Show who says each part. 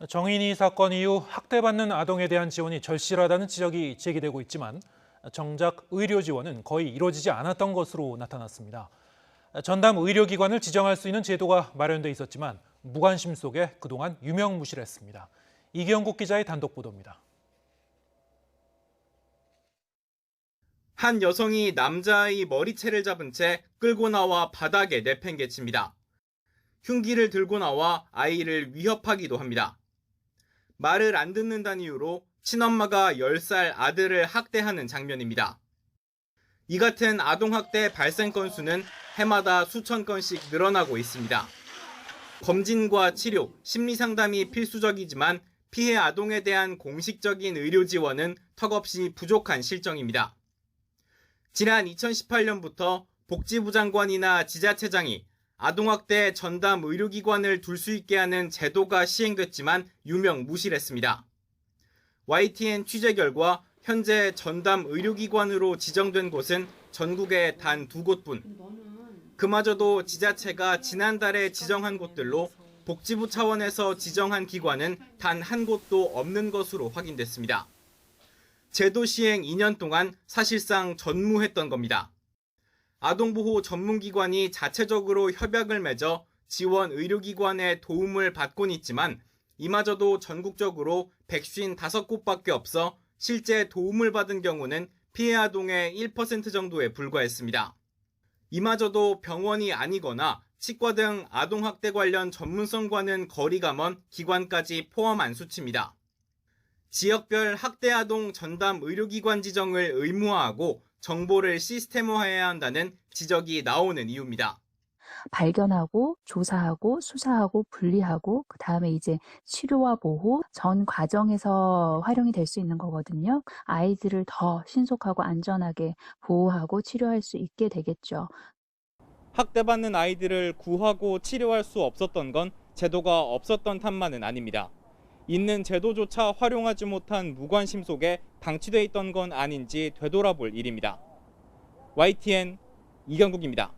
Speaker 1: 정인이 사건 이후 학대받는 아동에 대한 지원이 절실하다는 지적이 제기되고 있지만 정작 의료 지원은 거의 이루어지지 않았던 것으로 나타났습니다. 전담 의료기관을 지정할 수 있는 제도가 마련돼 있었지만 무관심 속에 그동안 유명무실했습니다. 이경국 기자의 단독 보도입니다.
Speaker 2: 한 여성이 남자아이 머리채를 잡은 채 끌고 나와 바닥에 내팽개칩니다. 흉기를 들고 나와 아이를 위협하기도 합니다. 말을 안 듣는다는 이유로 친엄마가 10살 아들을 학대하는 장면입니다. 이 같은 아동학대 발생 건수는 해마다 수천 건씩 늘어나고 있습니다. 검진과 치료, 심리상담이 필수적이지만 피해 아동에 대한 공식적인 의료 지원은 턱없이 부족한 실정입니다. 지난 2018년부터 복지부 장관이나 지자체장이 아동학대 전담 의료기관을 둘 수 있게 하는 제도가 시행됐지만 유명무실했습니다. YTN 취재 결과 현재 전담 의료기관으로 지정된 곳은 전국에 단 2곳뿐. 그마저도 지자체가 지난달에 지정한 곳들로 복지부 차원에서 지정한 기관은 단 한 곳도 없는 것으로 확인됐습니다. 제도 시행 2년 동안 사실상 전무했던 겁니다. 아동보호 전문기관이 자체적으로 협약을 맺어 지원 의료기관의 도움을 받곤 있지만 이마저도 전국적으로 155곳밖에 없어 실제 도움을 받은 경우는 피해 아동의 1% 정도에 불과했습니다. 이마저도 병원이 아니거나 치과 등 아동학대 관련 전문성과는 거리가 먼 기관까지 포함한 수치입니다. 지역별 학대 아동 전담 의료기관 지정을 의무화하고 정보를 시스템화해야 한다는 지적이 나오는 이유입니다.
Speaker 3: 발견하고 조사하고 수사하고 분리하고 그다음에 이제 치료와 보호 전 과정에서 활용이 될 수 있는 거거든요. 아이들을 더 신속하고 안전하게 보호하고 치료할 수 있게 되겠죠.
Speaker 2: 학대받는 아이들을 구하고 치료할 수 없었던 건 제도가 없었던 탓만은 아닙니다. 있는 제도조차 활용하지 못한 무관심 속에 방치돼 있던 건 아닌지 되돌아볼 일입니다. YTN 이경국입니다.